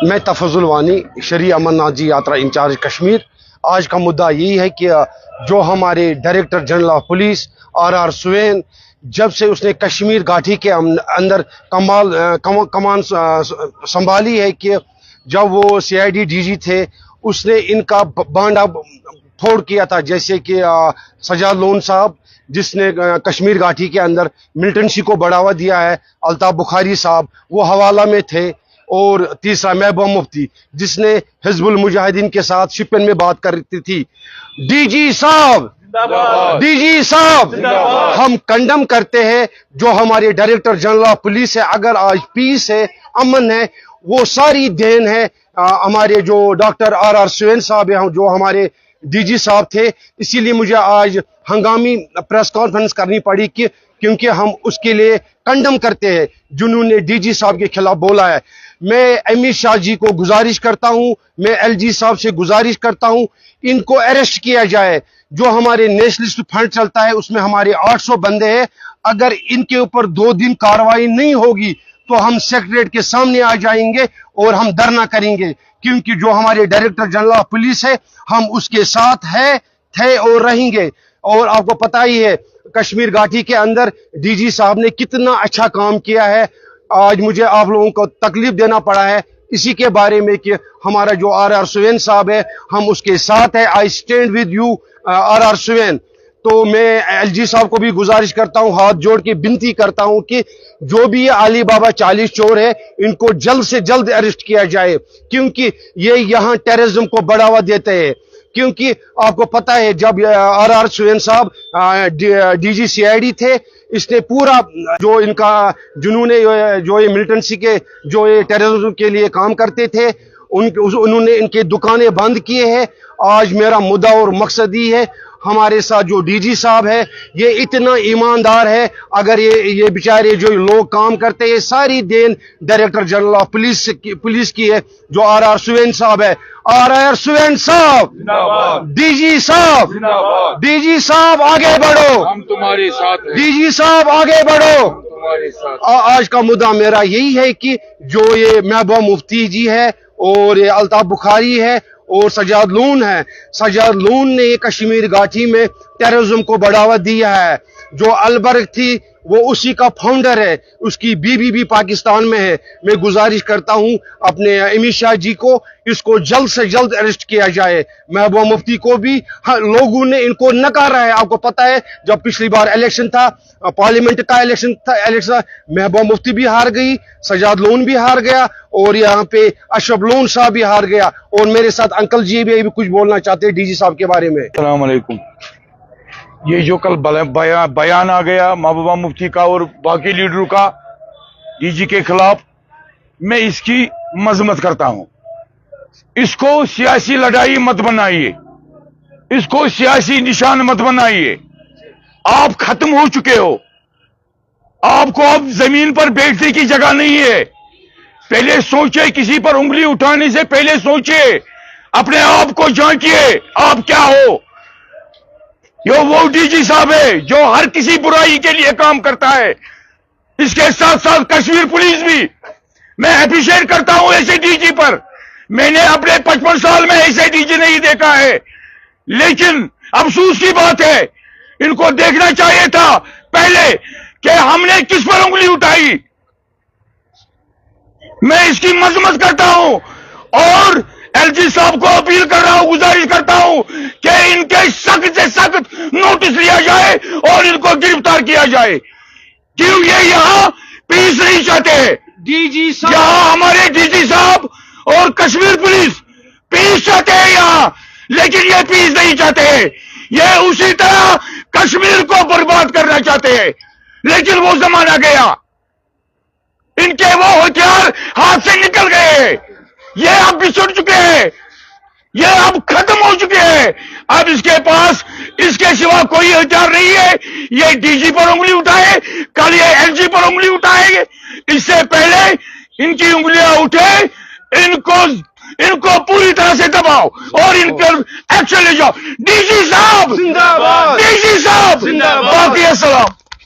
میں تفضل وانی شریع امرناتھ جی یاترا انچارج کشمیر. آج کا مدعا یہی ہے کہ جو ہمارے director general of police R Swain جب سے اس نے کشمیر گھاٹی کے اندر کمان سنبھالی ہے کہ جب وہ CID DG تھے اس نے ان کا بانڈا پھوڑ کیا تھا، جیسے کہ سجاد لون صاحب جس نے کشمیر گھاٹی کے اندر ملٹنسی کو بڑھاوا دیا ہے، الطاف بخاری صاحب وہ حوالہ میں تھے، اور تیسرا محبوبہ مفتی جس نے حزب المجاہدین کے ساتھ شپن میں بات کرتی تھی. DG صاحب ہم کنڈم کرتے ہیں جو ہمارے ڈائریکٹر جنرل آف پولیس ہے. اگر آج پیس ہے، امن ہے، وہ ساری دین ہے ہمارے جو ڈاکٹر آر سوین صاحب ہیں جو ہمارے DG صاحب تھے. اسی لیے مجھے آج ہنگامی پریس کانفرنس کرنی پڑی کیونکہ ہم اس کے لیے کنڈم کرتے ہیں جنہوں نے DG صاحب کے خلاف بولا ہے. میں امت شاہ جی کو گزارش کرتا ہوں، میں LG صاحب سے گزارش کرتا ہوں ان کو اریسٹ کیا جائے. جو ہمارے نیشنلسٹ فنڈ چلتا ہے اس میں ہمارے 800 بندے ہیں. اگر ان کے اوپر 2 دن کارروائی نہیں ہوگی تو ہم سیکریٹریٹ کے سامنے آ جائیں گے اور ہم دھرنا کریں گے، کیونکہ جو ہمارے ڈائریکٹر جنرل آف پولیس ہے ہم اس کے ساتھ تھے اور رہیں گے. اور آپ کو پتہ ہی ہے کشمیر گھاٹی کے اندر DG صاحب نے کتنا اچھا کام کیا ہے. آج مجھے آپ لوگوں کو تکلیف دینا پڑا ہے اسی کے بارے میں کہ ہمارا جو آر سوین صاحب ہے ہم اس کے ساتھ ہے. I stand with you R Swain. تو میں LG صاحب کو بھی گزارش کرتا ہوں، ہاتھ جوڑ کے بنتی کرتا ہوں کہ جو بھی یہ علی بابا 40 چور ہے ان کو جلد سے جلد اریسٹ کیا جائے، کیونکہ یہ یہاں ٹیررزم کو بڑھاوا دیتے ہیں. کیونکہ آپ کو پتہ ہے جب آر سوین صاحب DG CID تھے اس نے پورا جو ان کا جنہوں نے جو یہ ملٹنسی کے جو یہ ٹیررزم کے لیے کام کرتے تھے انہوں نے ان کے دکانیں بند کیے ہیں. آج میرا مدعا اور مقصد یہ ہے ہمارے ساتھ جو DG صاحب ہے یہ اتنا ایماندار ہے، اگر یہ بیچارے جو لوگ کام کرتے ہیں ساری دین ڈائریکٹر جنرل آف پولیس کی ہے جو آر سوین صاحب ہے. آر سوین صاحب، DG صاحب آگے بڑھو، ہم تمہارے ساتھ ہیں. DG صاحب آگے بڑھو. آج کا مدعا میرا یہی ہے کہ جو یہ محبوبہ مفتی جی ہے اور یہ الطاف بخاری ہے اور سجاد لون ہے، سجاد لون نے کشمیر گھاٹی میں ٹیررزم کو بڑھاوا دیا ہے. جو البرگ تھی وہ اسی کا فاؤنڈر ہے، اس کی بیوی بھی پاکستان میں ہے. میں گزارش کرتا ہوں اپنے امت شاہ جی کو اس کو جلد سے جلد اریسٹ کیا جائے. محبوبہ مفتی کو بھی لوگوں نے ان کو نکارا ہے. آپ کو پتہ ہے جب پچھلی بار الیکشن تھا، پارلیمنٹ کا الیکشن تھا، محبوبہ مفتی بھی ہار گئی، سجاد لون بھی ہار گیا اور یہاں پہ اشرف لون صاحب بھی ہار گیا. اور میرے ساتھ انکل جی بھی کچھ بولنا چاہتے ہیں DG صاحب کے بارے میں. السلام علیکم. یہ جو کل بیان آ گیا محبوبہ مفتی کا اور باقی لیڈروں کا DG کے خلاف، میں اس کی مذمت کرتا ہوں. اس کو سیاسی لڑائی مت بنائیے، اس کو سیاسی نشان مت بنائیے. آپ ختم ہو چکے ہو، آپ کو اب زمین پر بیٹھنے کی جگہ نہیں ہے. پہلے سوچے، کسی پر انگلی اٹھانے سے پہلے سوچے، اپنے آپ کو جانچیے آپ کیا ہو. یہ وہ DG صاحب ہے جو ہر کسی برائی کے لیے کام کرتا ہے. اس کے ساتھ ساتھ کشمیر پولیس بھی میں اپریشیٹ کرتا ہوں ایسے DG پر. میں نے اپنے 55 سال میں ایسے DG نہیں دیکھا ہے. لیکن افسوس کی بات ہے، ان کو دیکھنا چاہیے تھا پہلے کہ ہم نے کس پر انگلی اٹھائی. میں اس کی مذمت کرتا ہوں اور LG صاحب کو اپیل کر رہا ہوں، گزارش کرتا ہوں کہ ان کے سخت سے سخت نوٹس لیا جائے اور ان کو گرفتار کیا جائے. کیوں یہ یہاں پیس نہیں چاہتے؟ DG صاحب یہاں ہمارے DG صاحب اور کشمیر پولیس پیس چاہتے ہیں یہاں، لیکن یہ پیس نہیں چاہتے. یہ اسی طرح کشمیر کو برباد کرنا چاہتے ہیں. لیکن وہ زمانہ گیا، ان کے وہ ہتھیار ہاتھ سے نکل گئے. یہ اب بچھڑ چکے ہیں، یہ اب ختم ہو چکے ہیں. اب اس کے پاس اس کے سوا کوئی ہتھیار نہیں ہے. یہ DG پر انگلی اٹھائے، کل یہ LG پر انگلی اٹھائے گے. اس سے پہلے ان کی انگلیاں اٹھے، ان کو پوری طرح سے دباؤ اور ان پر ایکشن لے جاؤ. DG صاحب زندہ باد، DG صاحب زندہ باد. باقی السلام.